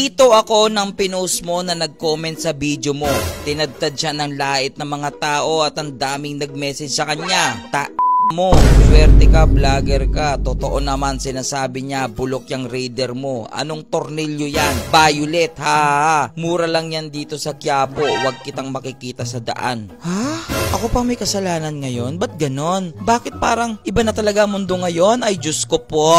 Tito ako ng pinost mo na nag-comment sa video mo. Tinadtad siya ng lait ng mga tao at ang daming nag-message sa kanya. Mo, swerte ka, vlogger ka. Totoo naman sinasabi niya, bulok yung raider mo. Anong tornilyo yan? Violet, ha? Mura lang yan dito sa Quiapo. Huwag kitang makikita sa daan. Ha? Ako pa may kasalanan ngayon? Ba't ganon? Bakit parang iba na talaga mundo ngayon? Ay, Diyos ko po.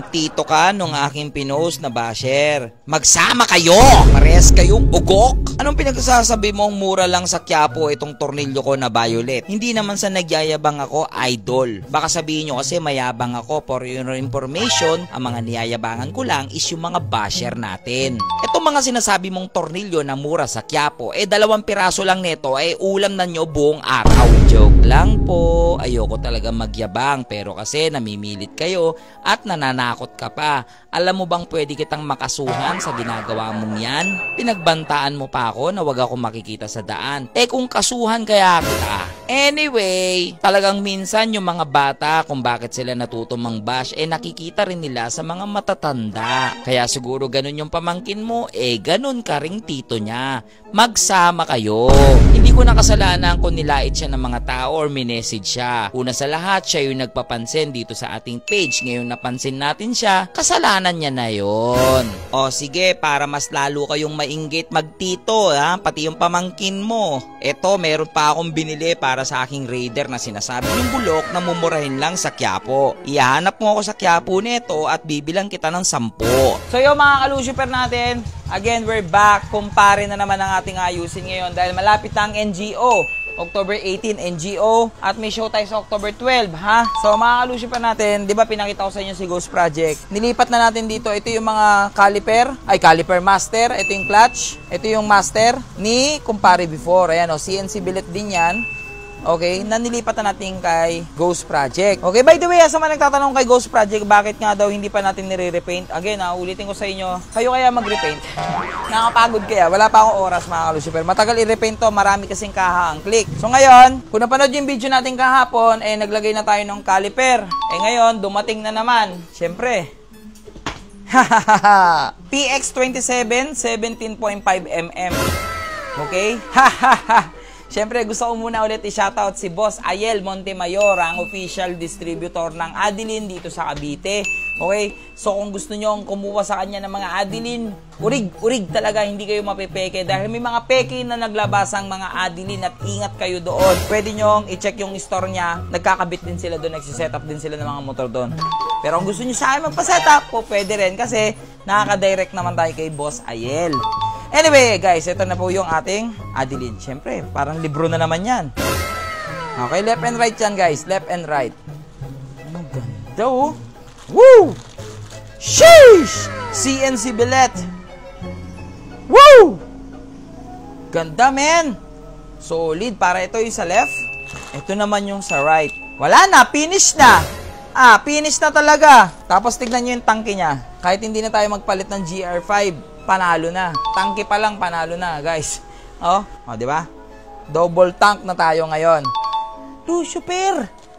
Tito ka nung aking pinost na basher. Magsama kayo! Parehas kayong ugok! Anong pinagsasabi mong mura lang sa Quiapo itong tornilyo ko na Violet? Hindi naman sa nagyayabang ako, idol. Baka sabihin nyo kasi mayabang ako. For your information, ang mga niyayabangan ko lang is yung mga basher natin. Itong mga sinasabi mong tornilyo na mura sa Quiapo, 2 piraso lang nito, ulam na nyo buong araw. Joke lang po. Ayoko talaga magyabang, pero kasi namimilit kayo at nananakot ka pa. Alam mo bang pwede kitang makasuhan sa ginagawa mong yan? Pinagbantaan mo pa ako na wag ako makikita sa daan. Kung kasuhan kaya kita. Anyway, talagang minsan yung mga bata kung bakit sila natutumang bash, nakikita rin nila sa mga matatanda. Kaya siguro ganun yung pamangkin mo, ganun ka ring tito niya. Magsama kayo. Hindi ko nakasalanan kung nilait siya ng mga tao or minessage siya. Una sa lahat, siya yung nagpapansin dito sa ating page. Ngayon napansin natin siya, kasalanan niya na yon. O sige, para mas lalo kayong mainggit magtito, pati yung pamangkin mo. Eto, meron pa akong binili para sa aking raider na sinasabi ng bulok na mumurahin lang sa Quiapo. Ihanap mo ako sa Quiapo nito at bibilang kita ng 10. So yung mga kalucifer natin, again, we're back. Kumpare na naman ang ating ayusin ngayon dahil malapit na ang NGO. October 18, NGO. At may show tayo sa October 12, ha? So, mga kalucifer natin, di ba pinakita ko sa inyo si Ghost Project? Nilipat na natin dito. Ito yung mga caliper master. Ito yung clutch. Ito yung master ni kumpare before. Ayan, CNC billet din yan. Okay, nanilipat na natin kay Ghost Project. Okay, by the way, sa mga nagtatanong kay Ghost Project, bakit nga daw hindi pa natin nire-repaint? Again, ulitin ko sa inyo, kayo kaya mag-repaint? Nakapagod kaya? Wala pa akong oras, mga kalucifer. Matagal i-repaint to, marami kasing kaha ang click. So ngayon, kung napanood yung video natin kahapon, naglagay na tayo ng caliper. Ngayon, dumating na naman. Siyempre. PX27, 17.5mm. Okay? Siyempre, gusto ko muna ulit i-shoutout si Boss Ayel Montemayor, ang official distributor ng Adeline dito sa Cavite. Okay? So, kung gusto nyo kumuha sa kanya ng mga Adeline, urig talaga, hindi kayo mapipeke. Dahil may mga peke na naglabas ang mga Adeline at ingat kayo doon. Pwede nyo i-check yung store niya. Nagkakabit din sila doon, nagsisetup din sila ng mga motor doon. Pero kung gusto nyo sa akin magpa-setup, pwede rin kasi nakaka-direct naman tayo kay Boss Ayel. Anyway, guys, ito na po yung ating Adeline. Siyempre, parang libro na naman yan. Okay, left and right yan, guys. Left and right. Ang ganda, oh. Woo! Sheesh! CNC billet. Woo! Ganda, men. Solid. Para ito yung sa left. Ito naman yung sa right. Wala na. Finish na. Finish na talaga. Tapos tignan nyo yung tangke niya. Kahit hindi na tayo magpalit ng GR5, panalo na. Tangke pa lang, panalo na, guys. Di ba? Double tank na tayo ngayon. Lucio,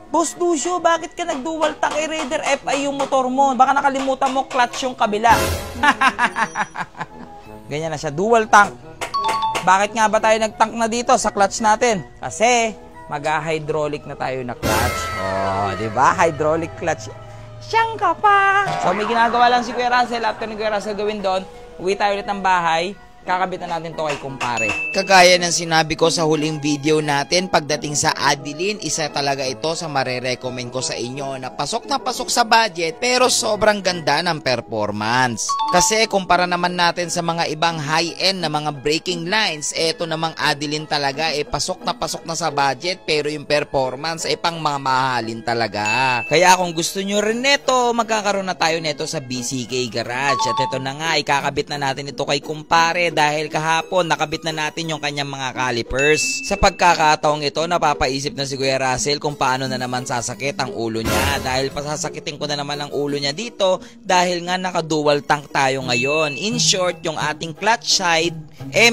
Boss Lucio, bakit ka nag-dual tank Raider FI yung motor mo? Baka nakalimutan mo clutch yung kabila. Ganyan na siya, dual tank. Bakit nga ba tayo nag-tank na dito sa clutch natin? Kasi mag-hydraulic na tayo na clutch. Di ba? Hydraulic clutch. Siyang ka pa. So, may ginagawa lang si Kuya Russell. After ni Kuya Russell gawin doon, uwi tayo ulit ng bahay. Kakabit na natin to kay kumpare. Kagaya ng sinabi ko sa huling video natin, pagdating sa Adeline, isa talaga ito sa marerecommend ko sa inyo na pasok sa budget pero sobrang ganda ng performance. Kasi kumpara naman natin sa mga ibang high-end na mga braking lines, eto namang Adeline talaga pasok na sa budget pero yung performance pang mamahalin talaga. Kaya kung gusto nyo rin neto, magkakaroon na tayo neto sa BCK Garage. At ito na nga, ikakabit na natin ito kay kumpare dahil kahapon nakabit na natin yung kanyang mga calipers. Sa pagkakataong ito, napapaisip na si Kuya Russell kung paano na naman sasakit ang ulo niya dahil pasasakitin ko na naman ang ulo niya dito dahil nga naka-dual tank tayo ngayon. In short, yung ating clutch side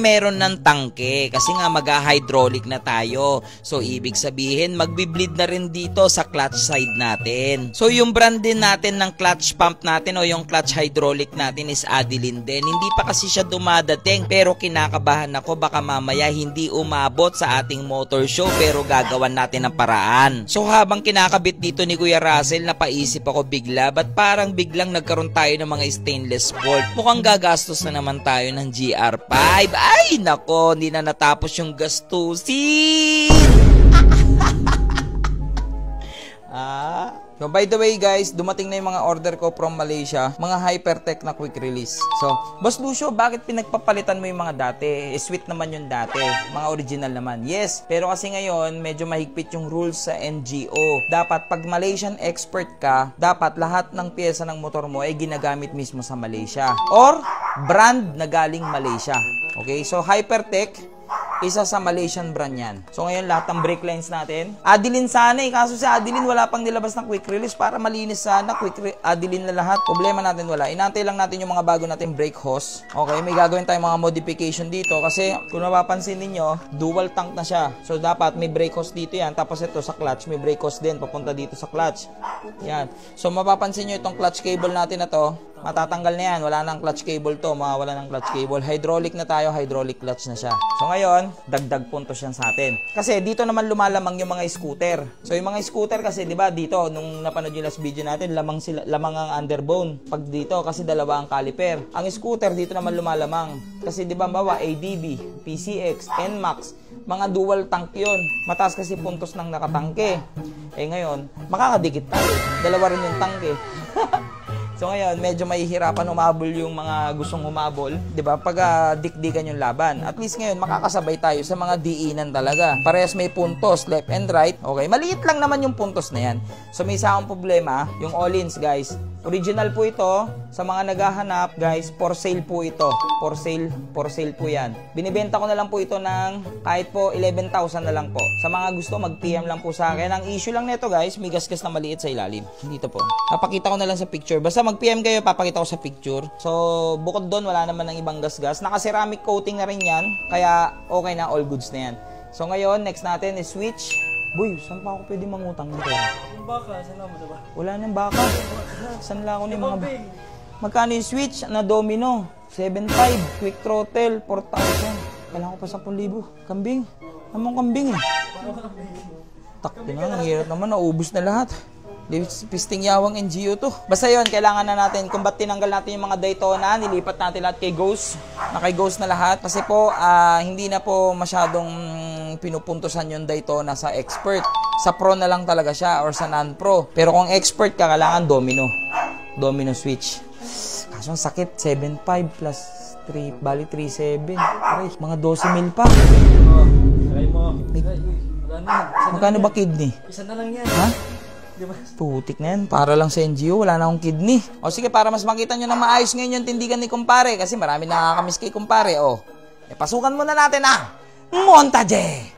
meron ng tangke kasi nga mag-hydraulic na tayo. So ibig sabihin magbi-bleed na rin dito sa clutch side natin. So yung brand din natin ng clutch pump natin o yung clutch hydraulic natin is Adeline din. Hindi pa kasi siya dumadating pero kinakabahan ako baka mamaya hindi umabot sa ating motor show pero gagawan natin ng paraan. So habang kinakabit dito ni Kuya Russell, napaisip ako bigla ba't parang biglang nagkaroon tayo ng mga stainless bolt. Mukhang gagastos na naman tayo ng GR5. Ay nako, hindi na natapos yung gastusin. So by the way guys, dumating na yung mga order ko from Malaysia, mga Hypertech na quick release. So, Boss Lucio, bakit pinagpapalitan mo yung mga dati? Sweet naman yung dati, mga original naman. Yes, pero kasi ngayon, medyo mahigpit yung rules sa NGO. Dapat pag Malaysian expert ka, dapat lahat ng pyesa ng motor mo ay ginagamit mismo sa Malaysia. Or, brand na galing Malaysia. Okay, so Hypertech, isa sa Malaysian brand yan. So ngayon lahat ng brake lines natin, Adeline sana kaso si Adeline wala pang nilabas ng quick release para malinis sana, Adeline na lahat. Problema natin wala. Inantay lang natin yung mga bago natin brake hose. Okay, may gagawin tayong mga modification dito kasi kung napapansin ninyo, dual tank na siya. So dapat may brake hose dito yan. Tapos ito sa clutch, may brake hose din papunta dito sa clutch. Yan. So mapapansin nyo itong clutch cable natin na to, matatanggal na yan. Wala nang clutch cable to. Mawawala ng clutch cable. Hydraulic na tayo. Hydraulic clutch na siya. So ngayon, dagdag puntos yan sa atin. Kasi dito naman lumalamang yung mga scooter. So yung mga scooter kasi, di ba, dito, nung napanood yung last video natin, lamang ang underbone. Pag dito, kasi dalawa ang caliper. Ang scooter, dito naman lumalamang. Kasi di ba, bawa, ADB, PCX, NMAX, mga dual tank yun. Mataas kasi puntos ng nakatangke. Ngayon, makakadikit tayo. Dalawa rin yung tangke. So ngayon, medyo mahihirapan humabol yung mga gustong humabol, 'di ba? Pag dikdikan yung laban. At least ngayon makakasabay tayo sa mga diinan talaga. Parehas may puntos, left and right. Okay, maliit lang naman yung puntos na 'yan. So may isa akong problema, yung all-ins, guys. Original po ito. Sa mga naghahanap, guys, for sale po ito. For sale po 'yan. Binibenta ko na lang po ito ng kahit po 11,000 na lang po. Sa mga gusto, mag-PM lang po sa akin. Ang issue lang nito, guys, may gasgas na maliit sa ilalim. Dito po. Napakita ko na lang sa picture. Basta mag-PM kayo, papakita ko sa picture. So, bukod doon, wala naman ng ibang gasgas. Naka-ceramic coating na rin yan. Kaya, okay na, all goods na yan. So, ngayon, next natin is switch. Boy, saan pa ako pwede mangutang nito? Yung baka, saan mo diba? Wala nang baka. Saan lang ako ng mga... Magkano yung switch na domino? 7.5. Quick throttle, 4,000. Kailangan ko pa 10,000. Kambing. Namang kambing eh. Takti na, ang hirap naman. Naubos na lahat. Pisting yawang NGO to. Basta yun, kailangan na natin, kung ba't tinanggal natin yung mga Daytona, nilipat natin lahat kay Ghost. Kay Ghost na lahat. Kasi po, hindi na po masyadong pinupuntusan yung Daytona sa expert. Sa pro na lang talaga siya or sa non-pro. Pero kung expert ka, kailangan domino. Domino switch. Kaso ang sakit, 7.5 plus 3, bali 3.7. Aray, mga 12 mil pa. Try mo. Magkano ba kidney? Isa na lang yan. Ha? Diba? Putik na yan. Para lang sa NGO, wala na akong kidney. O sige, para mas makita nyo na maayos ngayon yung tindigan ni Kumpare. Kasi marami nakakamiss kay Kumpare. Pasukan muna natin montage!